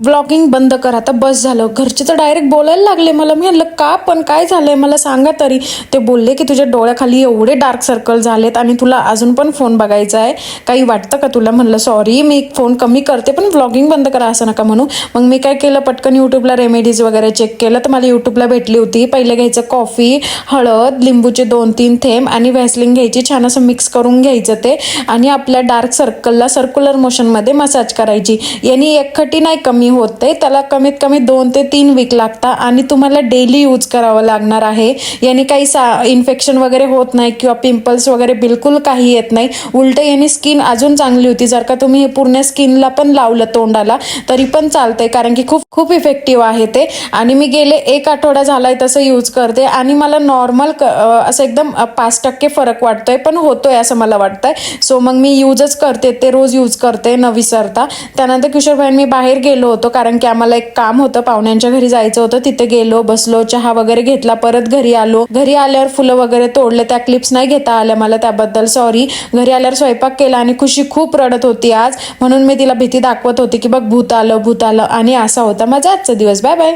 Vlogging बंद कर आता, बस झालं. घरचे तर डायरेक्ट बोलायला लागले मला. मी म्हणलं का, पण काय झालंय मला सांगा तरी. ते बोलले की तुझ्या डोळ्याखाली एवढे डार्क सर्कल झालेत आणि तुला अजून पण फोन बघायचा आहे, काही वाटतं का तुला. म्हणलं सॉरी, मी फोन कमी करते पण व्लॉगिंग बंद करा असं नका म्हणू. मग मी काय केलं, पटकन यूट्यूबला रेमेडीज वगैरे चेक केलं तर मला यूट्यूबला भेटली होती. पहिले घ्यायचं कॉफी, हळद, लिंबूचे 2-3 थेंब आणि व्हॅसलिन घ्यायची, छान असं मिक्स करून घ्यायचं ते आणि आपल्या डार्क सर्कलला सर्क्युलर मोशनमध्ये मसाज करायची. यांनी एकखटी नाही कमी होते, त्याला कमीत कमी 2 ते 3 वीक लागतात आणि तुम्हाला डेली यूज करावं लागणार आहे. याने काही इन्फेक्शन वगैरे होत नाही किंवा पिंपल्स वगैरे बिलकुल काही येत नाही. उलट याने स्किन अजून चांगली होती. जर का तुम्ही हे पूर्ण स्किनला पण लावलं, तोंडाला, तरी पण चालतंय, कारण की खूप खूप इफेक्टिव्ह आहे ते. आणि मी गेले 1 आठवडा झालाय तसं यूज करते आणि मला नॉर्मल असं एकदम 5% फरक वाटतोय, पण होतोय असं मला वाटतंय. सो मग मी यूजच करते, ते रोज यूज करते न विसरता. त्यानंतर किशोर भाई मी बाहेर गेलो होतो, कारण की आम्हाला एक काम होतं, पाहुण्यांच्या घरी जायचं होतं. तिथे गेलो, बसलो, चहा वगैरे घेतला, परत घरी आलो. घरी आल्यावर फुलं वगैरे तोडले, त्या क्लिप्स नाही घेता आल्या मला, त्याबद्दल सॉरी. घरी आल्यावर स्वयंपाक केला आणि खुशी खूप रडत होती आज, म्हणून मी तिला भीती दाखवत होती की बघ भूत आलं भूत आलं. आणि असा होता माझा आजचा दिवस. Bye bye.